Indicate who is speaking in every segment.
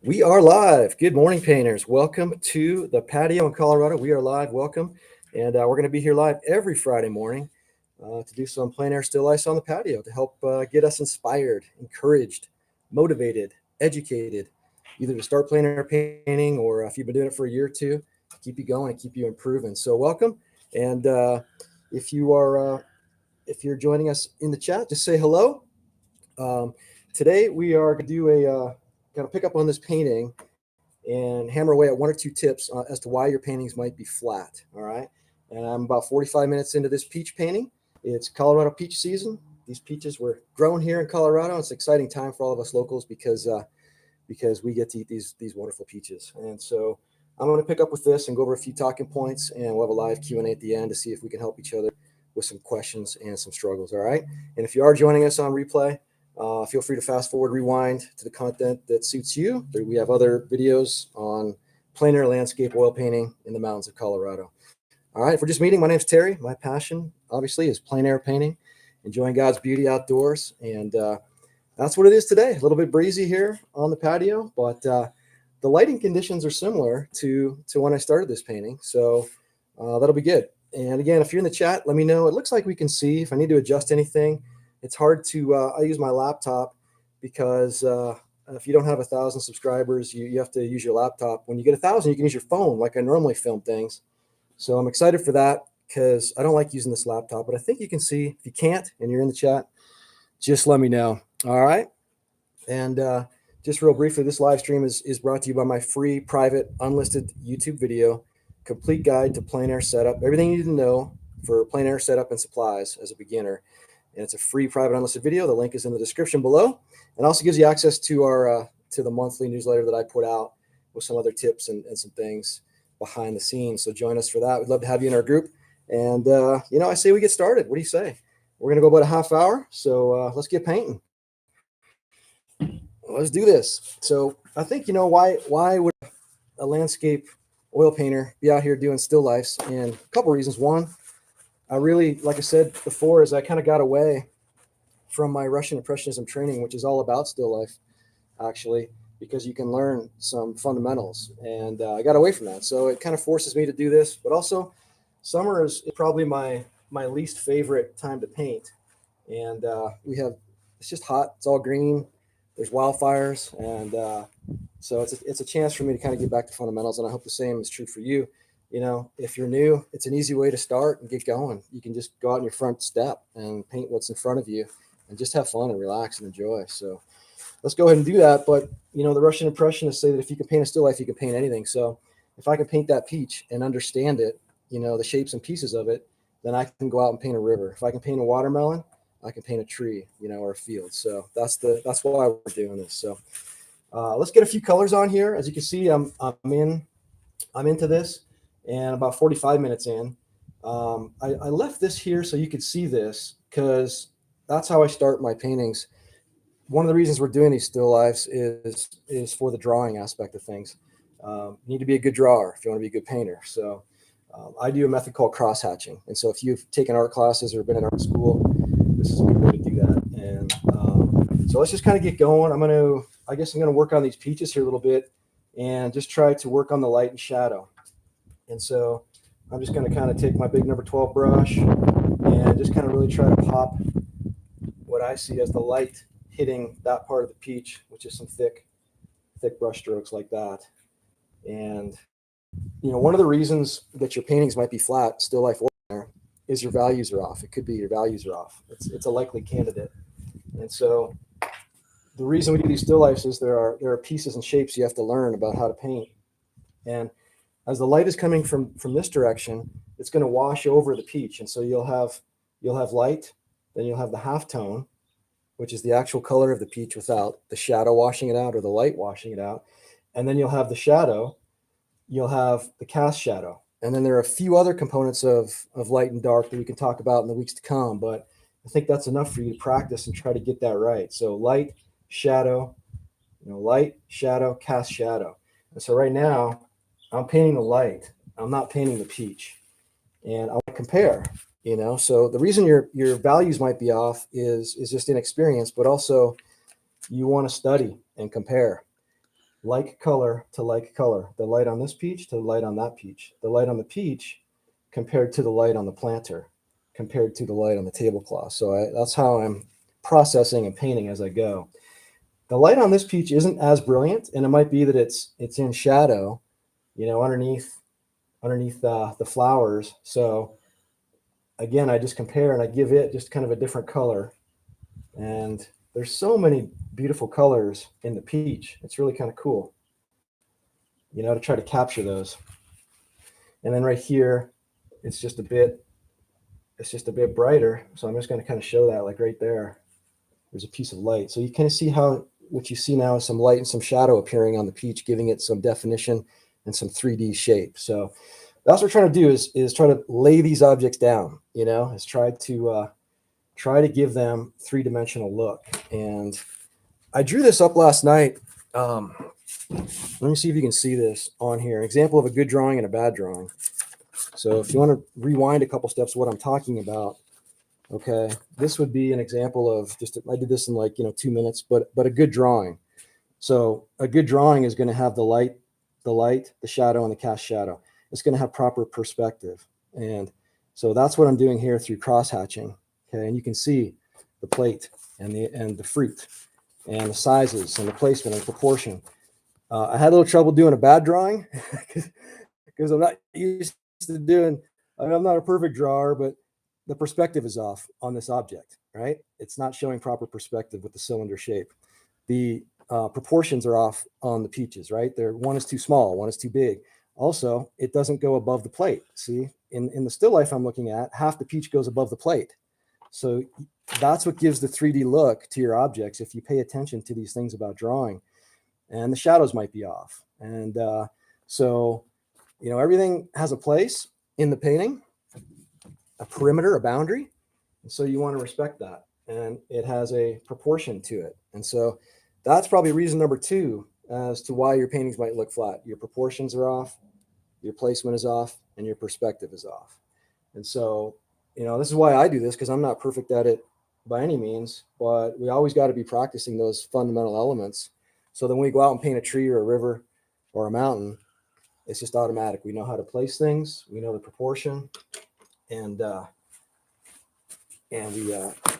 Speaker 1: We are live. Good morning, painters. Welcome to the patio in Colorado. We are live. Welcome. And we're going to be here live every Friday morning to do some plein air still ice on the patio to help get us inspired, encouraged, motivated, educated, either to start plein air painting or if you've been doing it for a year or two, to keep you going and keep you improving. So welcome. And if you are if you're joining us in the chat, just say hello. Um, Today we are going to do kind of pick up on this painting and hammer away at one or two tips as to why your paintings might be flat. All right. And I'm about 45 minutes into this peach painting. It's Colorado peach season. These peaches were grown here in Colorado. It's an exciting time for all of us locals because we get to eat these wonderful peaches. And so I'm going to pick up with this and go over a few talking points, and we'll have a live Q&A at the end to see if we can help each other with some questions and some struggles. All right. And if you are joining us on replay, feel free to fast forward, rewind to the content that suits you. We have other videos on plein air landscape oil painting in the mountains of Colorado. All right, if we're just meeting, my name's Terry. My passion, obviously, is plein air painting, enjoying God's beauty outdoors. And that's what it is today. A little bit breezy here on the patio, but the lighting conditions are similar to when I started this painting. So that'll be good. And again, if you're in the chat, let me know. It looks like we can see. If I need to adjust anything, it's hard to, I use my laptop because if you don't have 1,000 subscribers, you have to use your laptop. When you get 1,000, you can use your phone like I normally film things. So I'm excited for that because I don't like using this laptop, but I think you can see. If you can't and you're in the chat, just let me know. All right. And just real briefly, this live stream is brought to you by my free, private, unlisted YouTube video, complete guide to plein air setup, everything you need to know for plein air setup and supplies as a beginner. And it's a free private unlisted video. The link is in the description below, and also gives you access to our to the monthly newsletter that I put out with some other tips and some things behind the scenes. So join us for that. We'd love to have you in our group. And I say we get started. What do you say? We're gonna go about a half hour, so let's get painting. Let's do this. So I think why would a landscape oil painter be out here doing still lifes? And a couple reasons. One, I really, like I said before, is I kind of got away from my Russian impressionism training, which is all about still life, actually, because you can learn some fundamentals. And I got away from that. So it kind of forces me to do this. But also, summer is probably my least favorite time to paint. And it's just hot. It's all green. There's wildfires. And so it's a chance for me to kind of get back to fundamentals. And I hope the same is true for you. If you're new, it's an easy way to start and get going. You can just go out in your front step and paint what's in front of you and just have fun and relax and enjoy. So let's go ahead and do that. But, the Russian impressionists say that if you can paint a still life, you can paint anything. So if I can paint that peach and understand it, the shapes and pieces of it, then I can go out and paint a river. If I can paint a watermelon, I can paint a tree, or a field. So that's why we're doing this. So let's get a few colors on here. As you can see, I'm into this. And about 45 minutes in, I left this here so you could see this because that's how I start my paintings. One of the reasons we're doing these still lifes is for the drawing aspect of things. You need to be a good drawer if you want to be a good painter. So I do a method called cross hatching. And so if you've taken art classes or been in art school, this is a good way to do that. And so let's just kind of get going. I guess I'm going to work on these peaches here a little bit and just try to work on the light and shadow. And so I'm just going to kind of take my big number 12 brush and just kind of really try to pop what I see as the light hitting that part of the peach, which is some thick brush strokes like that. And, one of the reasons that your paintings might be flat, still life oil, is your values are off. It could be your values are off. It's a likely candidate. And so the reason we do these still lifes is there are pieces and shapes you have to learn about how to paint. And as the light is coming from this direction, it's going to wash over the peach. And so you'll have light, then you'll have the halftone, which is the actual color of the peach without the shadow washing it out or the light washing it out. And then you'll have the shadow, you'll have the cast shadow. And then there are a few other components of light and dark that we can talk about in the weeks to come. But I think that's enough for you to practice and try to get that right. So light, shadow, cast shadow. And so right now, I'm painting the light. I'm not painting the peach. And I want to compare, So the reason your values might be off is just inexperience, but also you want to study and compare. like color to like color. The light on this peach to the light on that peach. The light on the peach compared to the light on the planter, compared to the light on the tablecloth. So that's how I'm processing and painting as I go. The light on this peach isn't as brilliant, and it might be that it's in shadow, underneath the flowers. So again, I just compare and I give it just kind of a different color. And there's so many beautiful colors in the peach. It's really kind of cool, to try to capture those. And then right here, it's just a bit brighter. So I'm just going to kind of show that, like right there, there's a piece of light. So you kind of see how what you see now is some light and some shadow appearing on the peach, giving it some definition and some 3D shape. So that's what we're trying to do is try to lay these objects down, is try to give them three-dimensional look. And I drew this up last night. Let me see if you can see this on here. An example of a good drawing and a bad drawing. So if you want to rewind a couple steps, what I'm talking about, okay, this would be an example of I did this in 2 minutes, but a good drawing. So a good drawing is going to have the light, the shadow, and the cast shadow. It's going to have proper perspective. And so that's what I'm doing here through cross hatching. Okay, and you can see the plate and the fruit and the sizes and the placement and proportion. I had a little trouble doing a bad drawing because I'm not used to doing. I'm not a perfect drawer, but the perspective is off on this object, right? It's not showing proper perspective with the cylinder shape. The proportions are off on the peaches, right? One is too small, one is too big. Also, it doesn't go above the plate. See, in the still life I'm looking at, half the peach goes above the plate. So that's what gives the 3D look to your objects if you pay attention to these things about drawing. And the shadows might be off. And so, everything has a place in the painting, a perimeter, a boundary. And so you want to respect that. And it has a proportion to it. And so that's probably reason number 2 as to why your paintings might look flat. Your proportions are off, your placement is off, and your perspective is off. And so, this is why I do this, because I'm not perfect at it by any means, but we always got to be practicing those fundamental elements. So then when we go out and paint a tree or a river or a mountain, it's just automatic. We know how to place things, we know the proportion, and we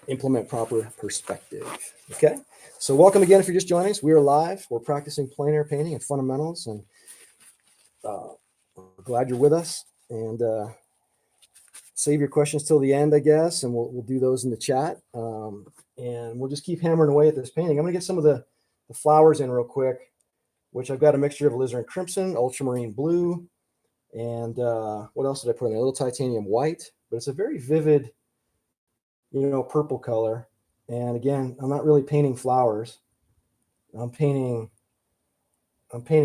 Speaker 1: implement proper perspective. Okay, so welcome again if you're just joining us. We are live. We're practicing plein air painting and fundamentals, and we're glad you're with us. And save your questions till the end, I guess, and we'll do those in the chat. And we'll just keep hammering away at this painting. I'm going to get some of the flowers in real quick, which I've got a mixture of alizarin crimson, ultramarine blue, and what else did I put in there? A little titanium white, but it's a very vivid, purple color. And again, I'm not really painting flowers. I'm painting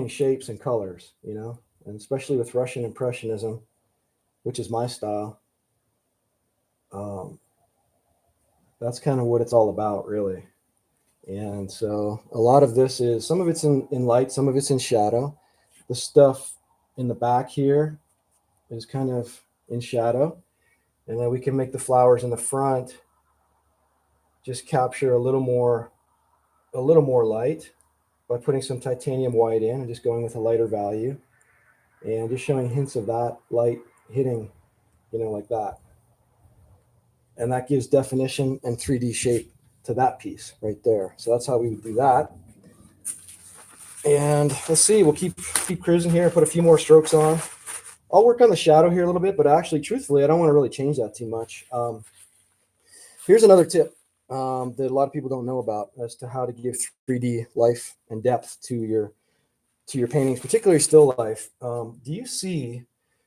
Speaker 1: shapes and colors, and especially with Russian impressionism, which is my style. That's kind of what it's all about, really. And so a lot of this is, some of it's in light, some of it's in shadow. The stuff in the back here is kind of in shadow. And then we can make the flowers in the front just capture a little more light by putting some titanium white in and just going with a lighter value and just showing hints of that light hitting, like that. And that gives definition and 3D shape to that piece right there. So that's how we would do that. And let's see, we'll keep cruising here, put a few more strokes on. I'll work on the shadow here a little bit, but actually, truthfully, I don't want to really change that too much. Here's another tip that a lot of people don't know about as to how to give 3D life and depth to your paintings, particularly still life. Do you see,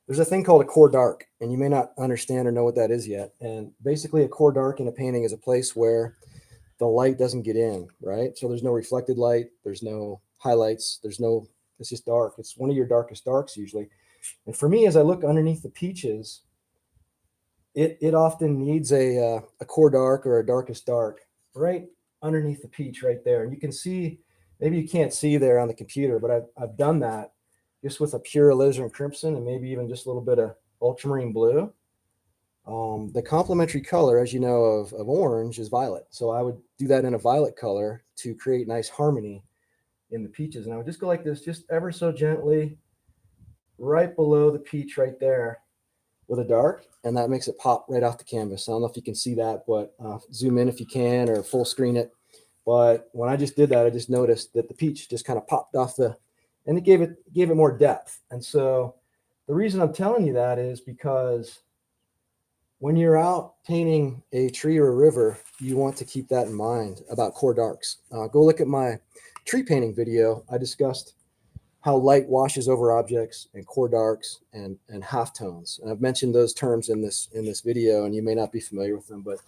Speaker 1: there's a thing called a core dark, and you may not understand or know what that is yet. And basically a core dark in a painting is a place where the light doesn't get in, right? So there's no reflected light, there's no highlights, it's just dark. It's one of your darkest darks usually. And for me, as I look underneath the peaches, it often needs a core dark or a darkest dark right underneath the peach right there. And you can see, maybe you can't see there on the computer, but I've done that just with a pure alizarin crimson and maybe even just a little bit of ultramarine blue. The complementary color, as you know, of orange is violet. So I would do that in a violet color to create nice harmony in the peaches. And I would just go like this, just ever so gently, right below the peach right there with a dark, and that makes it pop right off the canvas. I don't know if you can see that, but zoom in if you can or full screen it. But when I just did that, I just noticed that the peach just kind of popped off and it gave it more depth. And so the reason I'm telling you that is because when you're out painting a tree or a river, you want to keep that in mind about core darks. Go look at my tree painting video. I discussed how light washes over objects and core darks and halftones. And I've mentioned those terms in this video, and you may not be familiar with them, but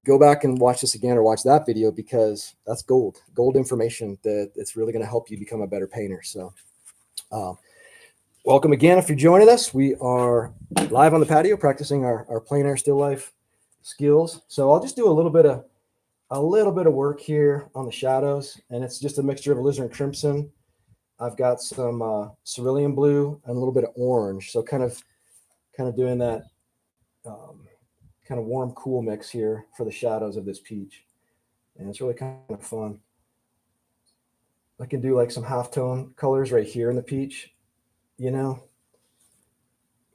Speaker 1: go back and watch this again or watch that video, because that's gold information that it's really going to help you become a better painter. So welcome again. If you're joining us, we are live on the patio practicing our plein air still life skills. So I'll just do a little bit of work here on the shadows, and it's just a mixture of alizarin crimson. I've got some cerulean blue and a little bit of orange. So kind of doing that kind of warm, cool mix here for the shadows of this peach. And it's really kind of fun. I can do like some halftone colors right here in the peach, and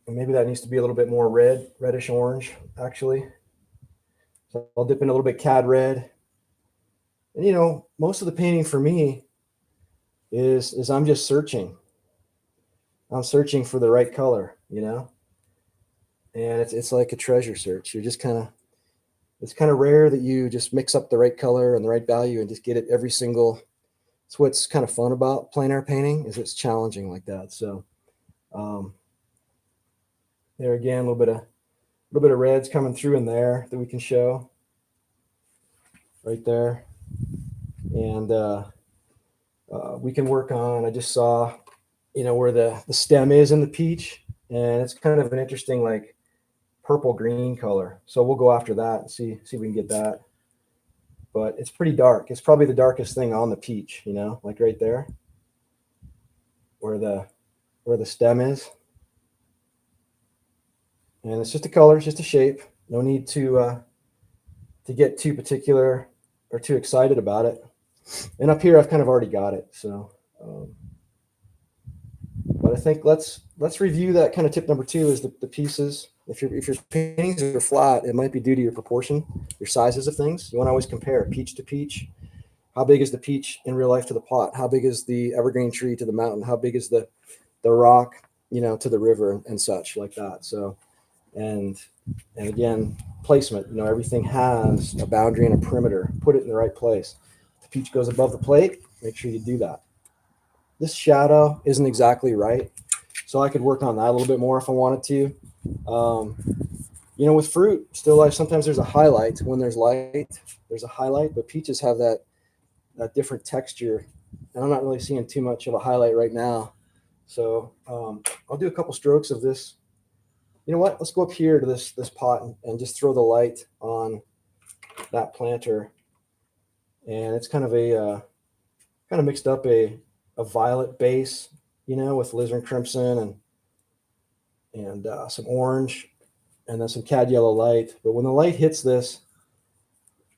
Speaker 1: maybe that needs to be a little bit more reddish orange, actually. So I'll dip in a little bit cad red. And, most of the painting for me is I'm just searching. I'm searching for the right color, and it's like a treasure search. You're just it's kind of rare that you just mix up the right color and the right value and just get it every single. It's what's kind of fun about plein air painting, is it's challenging like that. So there again, a little bit of reds coming through in there that we can show right there. And we can work on, I just saw, where the stem is in the peach, and it's kind of an interesting like purple green color. So we'll go after that and see if we can get that. But it's pretty dark. It's probably the darkest thing on the peach, like right there where the stem is. And it's just a color, it's just a shape. No need to get too particular or too excited about it. And up here, I've kind of already got it. So, but I think let's review that kind of tip number 2 is the pieces. If your paintings are flat, it might be due to your proportion, your sizes of things. You want to always compare peach to peach. How big is the peach in real life to the pot? How big is the evergreen tree to the mountain? How big is the rock, to the river and such like that? So, and again, placement. Everything has a boundary and a perimeter. Put it in the right place. The peach goes above the plate. Make sure you do that. This shadow isn't exactly right, so I could work on that a little bit more if I wanted to. With fruit, still life, sometimes there's a highlight. When there's light, there's a highlight, but peaches have that different texture, and I'm not really seeing too much of a highlight right now. So I'll do a couple strokes of this. You know what? Let's go up here to this pot and just throw the light on that planter. And it's kind of mixed up a violet base, with alizarin crimson and some orange, and then some cad yellow light. But when the light hits this,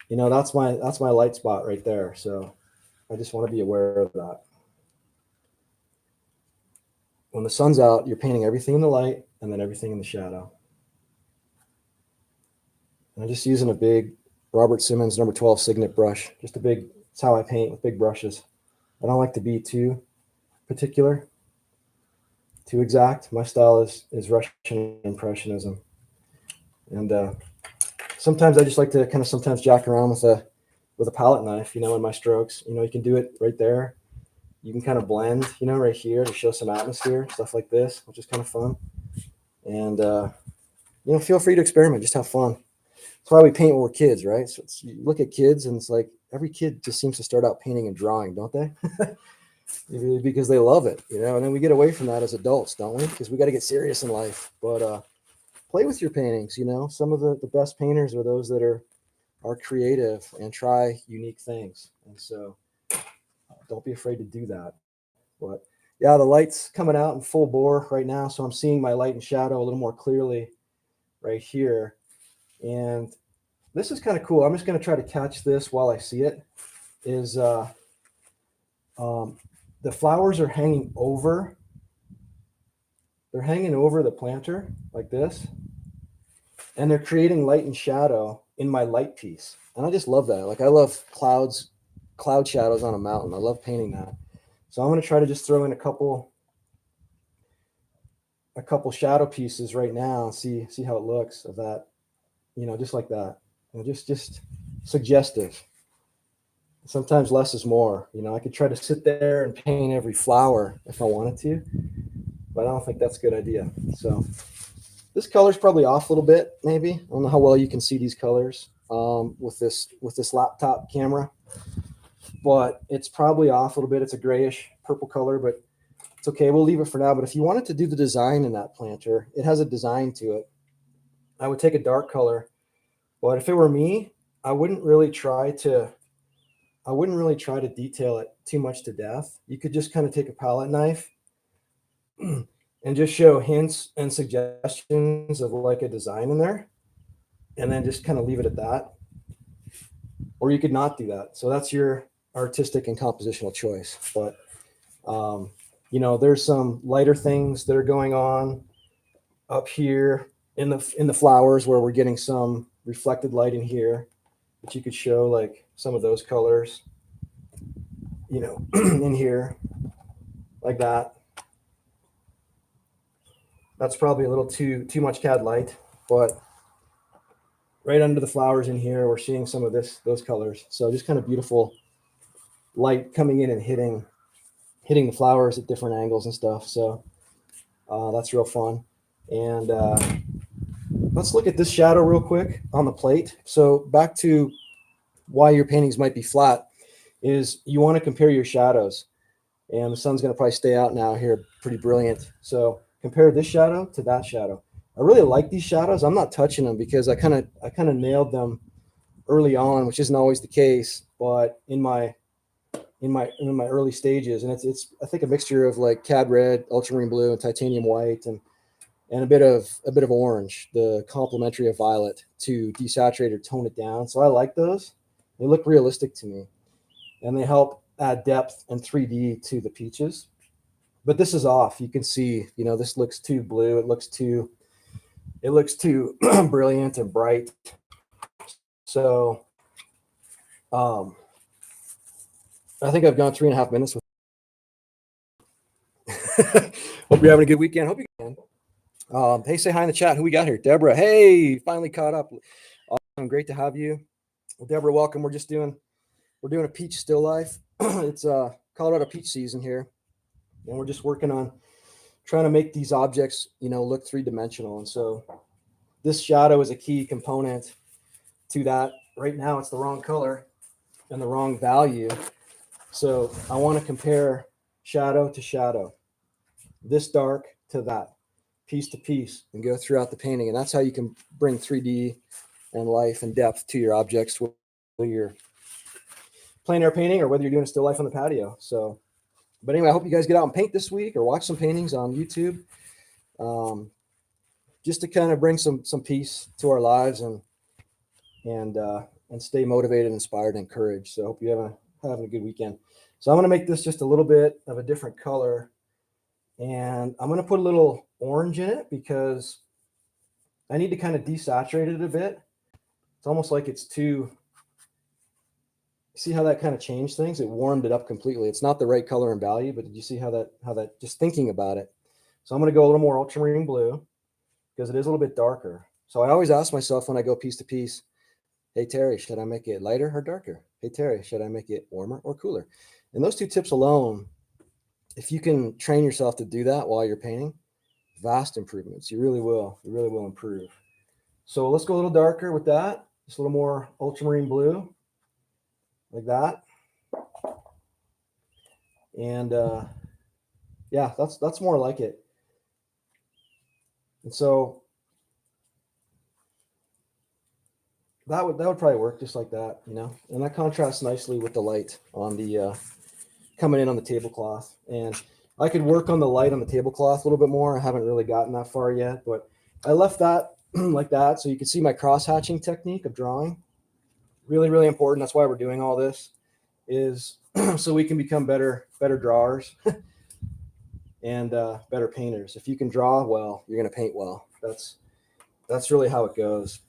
Speaker 1: that's my light spot right there. So I just want to be aware of that. When the sun's out, you're painting everything in the light and then everything in the shadow. And I'm just using a big Robert Simmons number 12 Signet brush. Just a big, it's how I paint, with big brushes. I don't like to be too particular, too exact. My style is Russian impressionism. And sometimes I just like to kind of sometimes jack around with a palette knife, in my strokes. You can do it right there. You can kind of blend, right here to show some atmosphere, stuff like this, which is kind of fun. And, feel free to experiment, just have fun. That's why we paint when we're kids, right? So you look at kids and it's like every kid just seems to start out painting and drawing, don't they? Because they love it, and then we get away from that as adults, don't we? Because we got to get serious in life. But play with your paintings, some of the best painters are those that are creative and try unique things. And so don't be afraid to do that. But yeah, the light's coming out in full bore right now. So I'm seeing my light and shadow a little more clearly right here. And this is kind of cool. I'm just going to try to catch this while I see it. The flowers are hanging over. They're hanging over the planter like this, and they're creating light and shadow in my light piece. And I just love that. Like I love cloud shadows on a mountain. I love painting that. So I'm going to try to just throw in a couple shadow pieces right now and see how it looks of that, just like that. Just suggestive. Sometimes less is more. I could try to sit there and paint every flower if I wanted to, but I don't think that's a good idea. So this color's probably off a little bit, maybe. I don't know how well you can see these colors with this laptop camera, but it's probably off a little bit. It's a grayish purple color, but it's okay. We'll leave it for now. But if you wanted to do the design in that planter, it has a design to it. I would take a dark color, but if it were me, I wouldn't really try to detail it too much to death. You could just kind of take a palette knife and just show hints and suggestions of like a design in there, and then just kind of leave it at that. Or you could not do that. So that's your artistic and compositional choice. But there's some lighter things that are going on up here in the flowers where we're getting some reflected light in here, but you could show like some of those colors, in here like that. That's probably a little too much CAD light, but right under the flowers in here, we're seeing some of those colors. So just kind of beautiful light coming in and hitting the flowers at different angles and stuff. So that's real fun. And let's look at this shadow real quick on the plate. So back to why your paintings might be flat is you want to compare your shadows. And the sun's going to probably stay out now here, pretty brilliant. So compare this shadow to that shadow. I really like these shadows. I'm not touching them because I kind of nailed them early on, which isn't always the case, but in my early stages. And it's I think a mixture of like cad red, ultramarine blue, and titanium white, and a bit of orange, the complementary of violet, to desaturate or tone it down. So I like those. They look realistic to me, and they help add depth and 3D to the peaches. But this is off. You can see, this looks too blue. It looks too brilliant and bright. So I think I've gone 3.5 minutes with hope you're having a good weekend. Hope you can. Hey, say hi in the chat. Who we got here? Deborah. Hey, finally caught up. Awesome. Great to have you. Well, Deborah, welcome. We're doing a peach still life. It's Colorado peach season here, and we're just working on trying to make these objects, look three-dimensional. And so this shadow is a key component to that. Right now, it's the wrong color and the wrong value. So I want to compare shadow to shadow, this dark to that, piece to piece, and go throughout the painting. And that's how you can bring 3D and life and depth to your objects, whether you're plein air painting or whether you're doing a still life on the patio. So, but anyway, I hope you guys get out and paint this week or watch some paintings on YouTube, just to kind of bring some peace to our lives and stay motivated, inspired, and encouraged. So I hope you're having a good weekend. So I'm going to make this just a little bit of a different color, and I'm going to put a little orange in it because I need to kind of desaturate it a bit. It's almost like it's too, see how that kind of changed things? It warmed it up completely. It's not the right color and value, but did you see how that just thinking about it? So I'm going to go a little more ultramarine blue because it is a little bit darker. So I always ask myself when I go piece to piece, hey, Terry, should I make it lighter or darker? Hey, Terry, should I make it warmer or cooler? And those two tips alone, if you can train yourself to do that while you're painting, vast improvements. You really will improve. So let's go a little darker with that. Just a little more ultramarine blue, like that. And yeah, that's more like it. And so that would probably work just like that, and that contrasts nicely with the light on the coming in on the tablecloth. And I could work on the light on the tablecloth a little bit more. I haven't really gotten that far yet, but I left that like that so you can see my cross hatching technique of drawing. Really, really important. That's why we're doing all this, is so we can become better drawers and better painters. If you can draw well, you're going to paint well. That's really how it goes.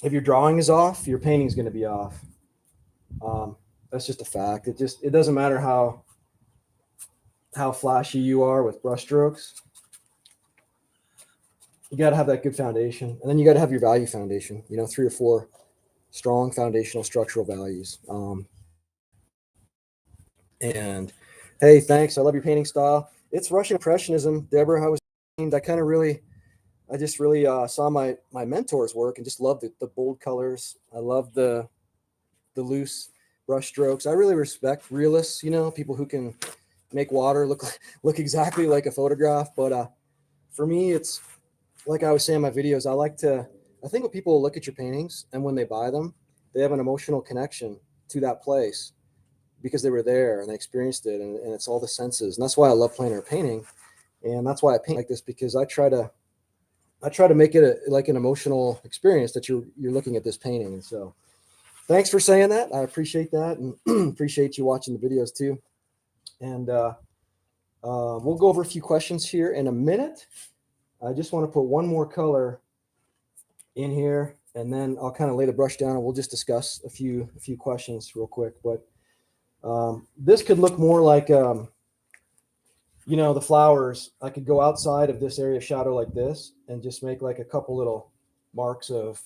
Speaker 1: If your drawing is off, your painting is going to be off. That's just a fact. It doesn't matter how flashy you are with brushstrokes. You got to have that good foundation, and then you got to have your value foundation. 3 or 4 strong foundational structural values. And hey, thanks. I love your painting style. It's Russian impressionism, Deborah. I just really saw my mentor's work and just loved the bold colors. I love the loose brush strokes. I really respect realists, people who can make water look exactly like a photograph. But for me, it's like I was saying in my videos, I think when people look at your paintings and when they buy them, they have an emotional connection to that place because they were there and they experienced it, and it's all the senses. And that's why I love plein air painting. And that's why I paint like this, because I try to make it like an emotional experience that you're looking at this painting. And so thanks for saying that. I appreciate that, and appreciate you watching the videos too. And we'll go over a few questions here in a minute. I just want to put one more color in here, and then I'll kind of lay the brush down, and we'll just discuss a few questions real quick. But this could look more like, the flowers. I could go outside of this area of shadow like this and just make like a couple little marks of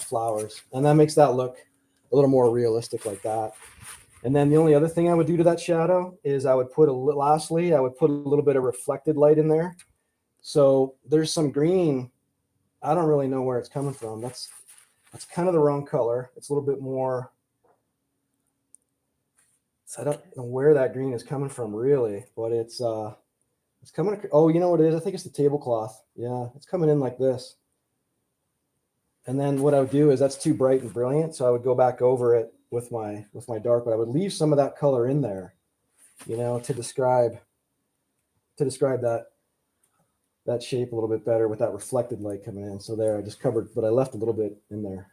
Speaker 1: flowers. And that makes that look a little more realistic like that. And then the only other thing I would do to that shadow is I would put a little bit of reflected light in there. So there's some green. I don't really know where it's coming from. That's kind of the wrong color. It's a little bit more. So I don't know where that green is coming from really, but it's coming. Oh, you know what it is? I think it's the tablecloth. Yeah, it's coming in like this. And then what I would do is that's too bright and brilliant, so I would go back over it with my dark, but I would leave some of that color in there, to describe that shape a little bit better with that reflected light coming in. So there, I just covered, but I left a little bit in there.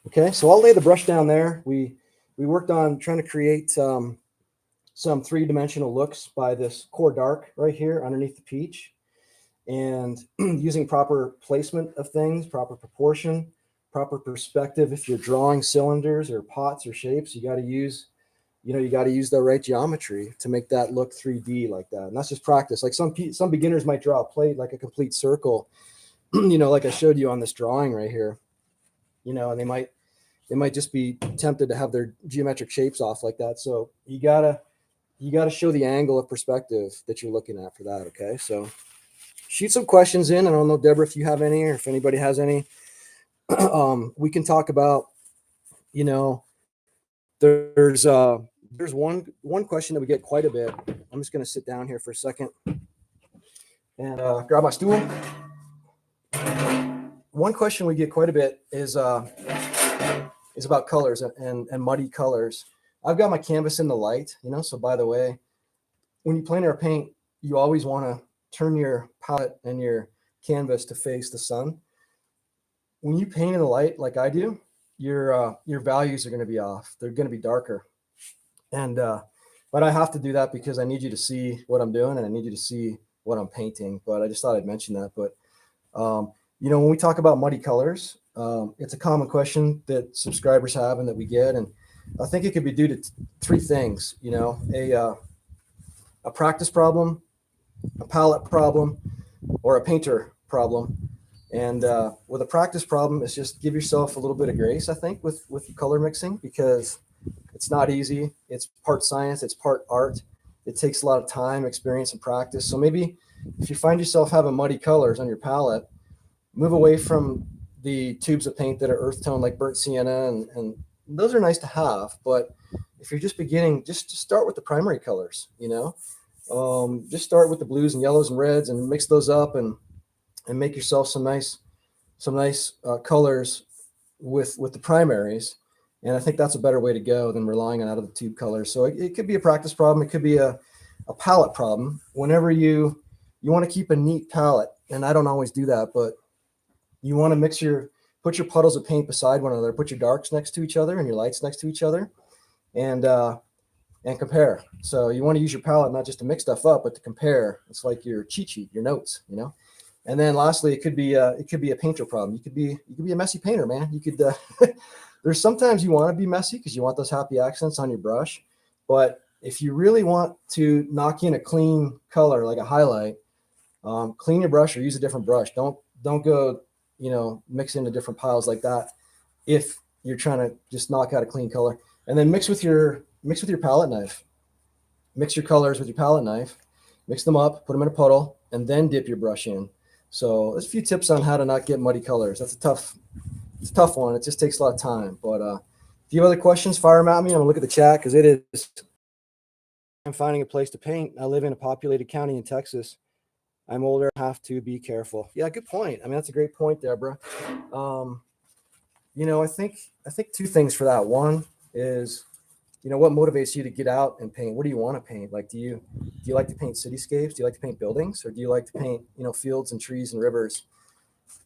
Speaker 1: Okay, so I'll lay the brush down there. We worked on trying to create some 3-dimensional looks by this core dark right here underneath the peach, and using proper placement of things, proper proportion, proper perspective. If you're drawing cylinders or pots or shapes, you got to use the right geometry to make that look 3D like that. And that's just practice. Like some beginners might draw a plate like a complete circle, like I showed you on this drawing right here, and they might just be tempted to have their geometric shapes off like that. So you gotta show the angle of perspective that you're looking at for that. Okay, so shoot some questions in. I don't know, Deborah, if you have any, or if anybody has any. We can talk about, there's one question that we get quite a bit. I'm just going to sit down here for a second and grab my stool. One question we get quite a bit is about colors and muddy colors. I've got my canvas in the light, so by the way, when you plein air paint, you always want to turn your palette and your canvas to face the sun. When you paint in the light like I do, your values are going to be off. They're going to be darker. And but I have to do that because I need you to see what I'm doing and I need you to see what I'm painting. But I just thought I'd mention that. But when we talk about muddy colors, it's a common question that subscribers have and that we get, and I think it could be due to 3 things. A practice problem, a palette problem, or a painter problem. And with a practice problem, it's just give yourself a little bit of grace, I think, with color mixing, because it's not easy. It's part science, it's part art. It takes a lot of time, experience, and practice. So maybe if you find yourself having muddy colors on your palette, move away from the tubes of paint that are earth tone like burnt sienna, and those are nice to have. But if you're just beginning, just start with the primary colors, just start with the blues and yellows and reds and mix those up and make yourself some nice colors with the primaries. And I think that's a better way to go than relying on out of the tube colors. So it could be a practice problem. It could be a palette problem. Whenever you want to keep a neat palette, and I don't always do that, but you want to put your puddles of paint beside one another, put your darks next to each other and your lights next to each other. And and compare. So you want to use your palette not just to mix stuff up, but to compare. It's like your cheat sheet, your notes, you know. And then lastly, it could be a painter problem. You could be a messy painter, man. You could there's sometimes you want to be messy because you want those happy accents on your brush, but if you really want to knock in a clean color like a highlight, clean your brush or use a different brush. Don't go, mix into different piles like that if you're trying to just knock out a clean color. And then mix with your palette knife. Mix your colors with your palette knife. Mix them up, put them in a puddle, and then dip your brush in. So there's a few tips on how to not get muddy colors. It's a tough one. It just takes a lot of time. But if you have other questions, fire them at me. I'm gonna look at the chat because it is. I'm finding a place to paint. I live in a populated county in Texas. I'm older, have to be careful. Yeah, good point. I mean, that's a great point, Deborah. I think two things for that. One is, what motivates you to get out and paint? What do you want to paint? Like, do you like to paint cityscapes? Do you like to paint buildings, or do you like to paint, fields and trees and rivers?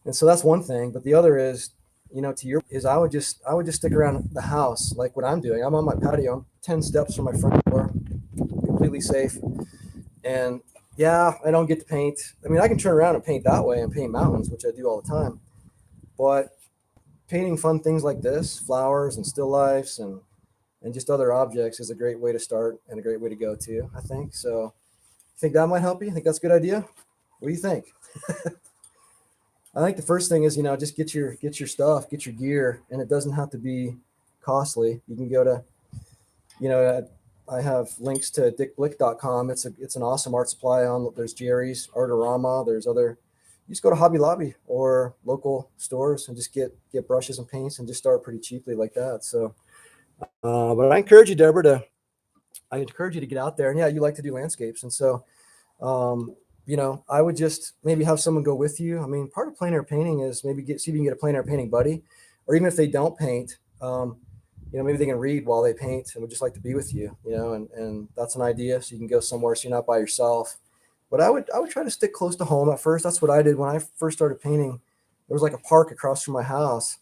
Speaker 1: And so that's one thing. But the other is, I would just stick around the house like what I'm doing. I'm on my patio, I'm 10 steps from my front door, completely safe. And yeah, I don't get to paint. I mean, I can turn around and paint that way and paint mountains, which I do all the time. But painting fun things like this, flowers and still lifes and just other objects is a great way to start and a great way to go too, I think. So I think that might help you. I think that's a good idea. What do you think? I think the first thing is, just get your stuff, get your gear, and it doesn't have to be costly. You can go to, I have links to dickblick.com. It's an awesome art supply there's Jerry's, Artorama, there's other. You just go to Hobby Lobby or local stores and just get brushes and paints and just start pretty cheaply like that. So, but I encourage you, Deborah, to get out there. And yeah, you like to do landscapes. And so, I would just maybe have someone go with you. I mean, part of plein air painting is maybe see if you can get a plein air painting buddy, or even if they don't paint, maybe they can read while they paint and would just like to be with you, and that's an idea. So you can go somewhere so you're not by yourself. But I would try to stick close to home at first. That's what I did when I first started painting. There was like a park across from my house,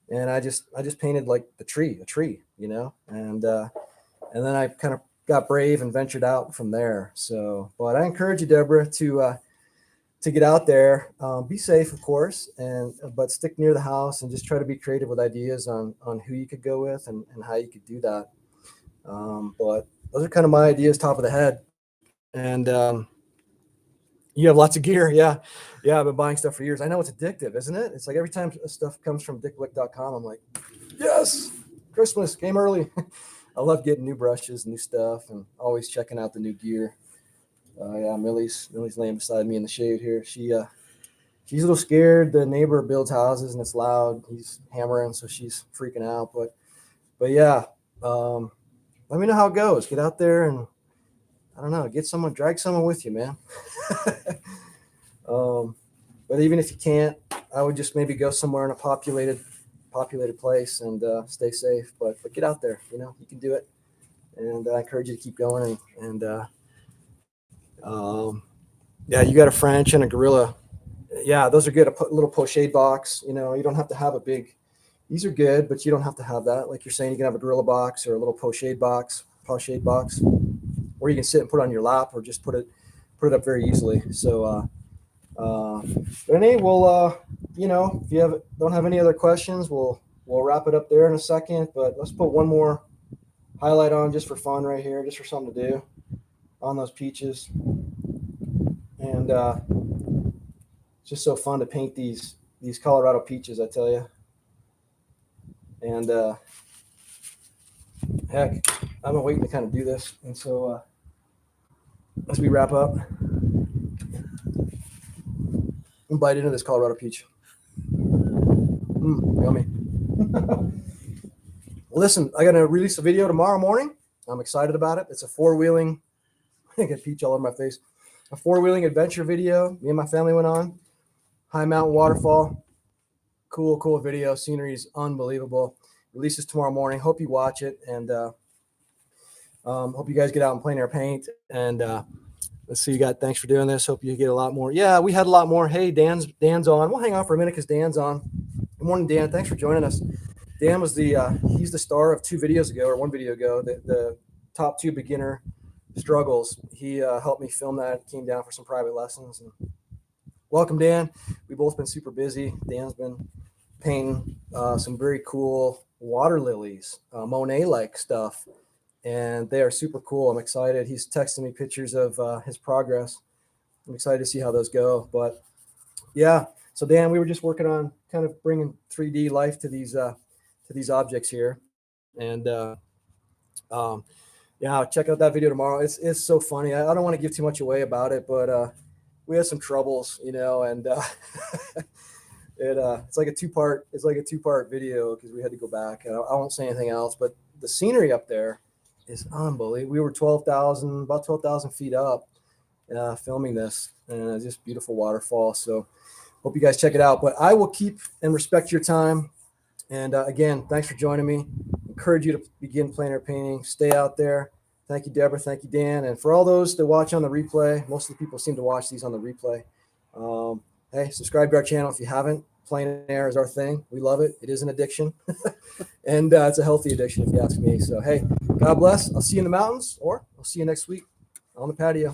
Speaker 1: and I just painted like a tree, and then I kind of got brave and ventured out from there. So, but I encourage you, Deborah, to get out there, be safe, of course, but stick near the house and just try to be creative with ideas on who you could go with and how you could do that. But those are kind of my ideas, top of the head. And you have lots of gear. Yeah. I've been buying stuff for years. I know it's addictive, isn't it? It's like every time stuff comes from dickblick.com, I'm like, yes, Christmas came early. I love getting new brushes, new stuff, and always checking out the new gear. Yeah, Millie's laying beside me in the shade here. She's a little scared. The neighbor builds houses and it's loud. He's hammering, so she's freaking out. But yeah, let me know how it goes. Get out there and I don't know, drag someone with you, man. But even if you can't, I would just maybe go somewhere in a populated place and stay safe. But get out there, you can do it. And I encourage you to keep going. And yeah, you got a French and a Gorilla. Yeah, those are good. A little pochade box. You don't have to have a big. These are good, but you don't have to have that. Like you're saying, you can have a Gorilla box or a little pochade box, or you can sit and put it on your lap, or just put it up very easily. So, Renee, we'll, if you don't have any other questions, we'll wrap it up there in a second. But let's put one more highlight on just for fun right here, just for something to do on those peaches. And it's just so fun to paint these Colorado peaches, I tell you. And heck, I've been waiting to kind of do this. And so as we wrap up, and bite into this Colorado peach. Yummy. Listen, I got to release a video tomorrow morning. I'm excited about it. It's a four-wheeling, I got peach all over my face, a four-wheeling adventure video. Me and my family went on. High mountain waterfall. Cool video. Scenery is unbelievable. Releases tomorrow morning. Hope you watch it. And hope you guys get out and plein air paint. And let's see, thanks for doing this. Hope you get a lot more. Yeah, we had a lot more. Hey, Dan's on. We'll hang on for a minute because Dan's on. Good morning, Dan. Thanks for joining us. Dan was he's the star of 2 videos ago, or 1 video ago, the top 2 beginner struggles. He helped me film that, came down for some private lessons. And welcome, Dan. We've both been super busy. Dan's been painting some very cool water lilies, Monet-like stuff, and they are super cool. I'm excited. He's texting me pictures of his progress. I'm excited to see how those go. But yeah, so Dan, we were just working on kind of bringing 3D life to these objects here, and yeah, check out that video tomorrow. It's so funny. I don't want to give too much away about it, but we had some troubles, and it's like a two-part video because we had to go back. And I won't say anything else, but the scenery up there is unbelievable. We were about 12,000 feet up, filming this, and it's just beautiful waterfall. So hope you guys check it out. But I will keep and respect your time. And again, thanks for joining me. Encourage you to begin plein air painting. Stay out there. Thank you, Deborah. Thank you, Dan. And for all those that watch on the replay, most of the people seem to watch these on the replay. Hey, subscribe to our channel if you haven't. Plein air is our thing. We love it. It is an addiction. And it's a healthy addiction, if you ask me. So, hey, God bless. I'll see you in the mountains, or I'll see you next week on the patio.